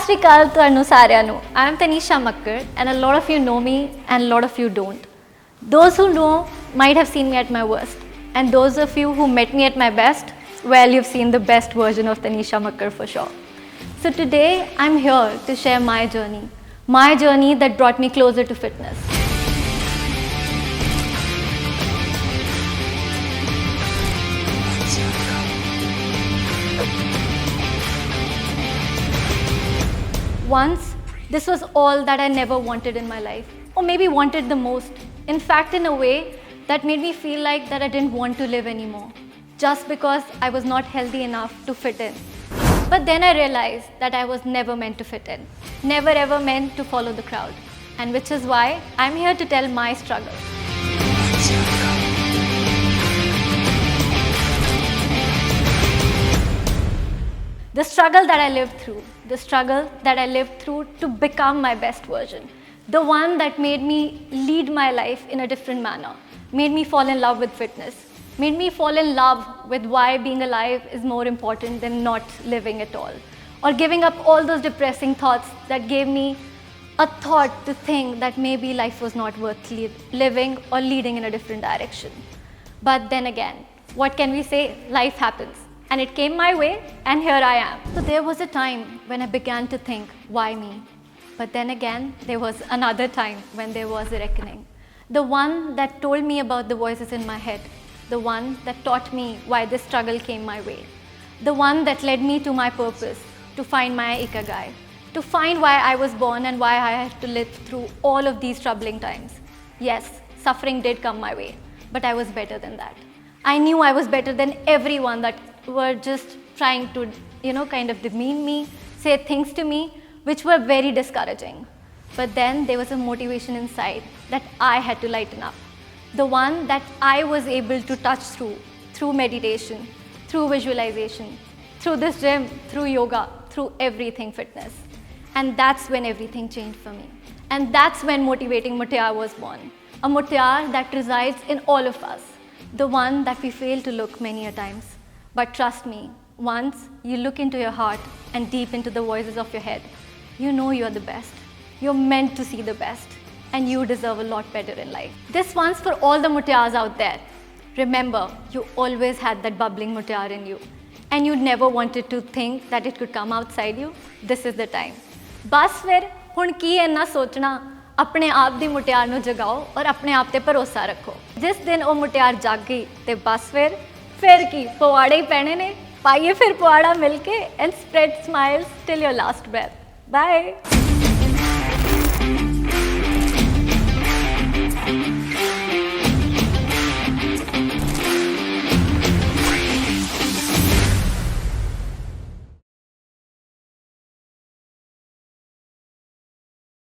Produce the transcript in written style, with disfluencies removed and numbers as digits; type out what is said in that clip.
ਸਤਿ ਸ਼੍ਰੀ ਅਕਾਲ ਤੁਹਾਨੂੰ ਸਾਰਿਆਂ ਨੂੰ I am Tanisha Makkar and a lot of you know me and a lot of you don't. Those who know might have seen me at my worst and those of you who met me at my best, well, you've seen the best version of Tanisha Makkar for sure. So today I'm here to share my journey that brought me closer to fitness. Once, this was all that I never wanted in my life, or maybe wanted the most. In fact, in a way that made me feel like that I didn't want to live anymore, just because I was not healthy enough to fit in. But then I realized that I was never meant to fit in, never ever meant to follow the crowd, and which is why I'm here to tell my struggle. The struggle that I lived through, the struggle that I lived through to become my best version, the one that made me lead my life in a different manner, made me fall in love with fitness, made me fall in love with why being alive is more important than not living at all, or giving up all those depressing thoughts that gave me a thought to think that maybe life was not worth living or leading in a different direction. But then again, what can we say? Life happens. And it came my way, and here I am. So there was a time when I began to think, why me? But then again, there was another time when there was a reckoning. The one that told me about the voices in my head. The one that taught me why this struggle came my way. The one that led me to my purpose, to find my Ikigai. To find why I was born and why I had to live through all of these troubling times. Yes, suffering did come my way, but I was better than that. I knew I was better than everyone that were just trying to, kind of demean me, say things to me, which were very discouraging. But then there was a motivation inside that I had to lighten up. The one that I was able to touch through meditation, through visualization, through this gym, through yoga, through everything fitness. And that's when everything changed for me. And that's when Motivating Muttiar was born. A Muttiar that resides in all of us. The one that we fail to look many a times. But trust me, once you look into your heart and deep into the voices of your head, you know you're the best. You're meant to see the best. And you deserve a lot better in life. This one's for all the Muttiars out there. Remember, you always had that bubbling Muttiar in you. And you never wanted to think that it could come outside you. This is the time. बस फिर हुण की इन्ना सोचना अपने आप दी मुटियार नूं जगाओ और अपने आप ते भरोसा रखो जिस दिन वो मुटियार जाग गई ते बस फिर की पवाड़े ही पैने ने पाइए फिर पवाड़ा मिलके and spread smiles till your last breath bye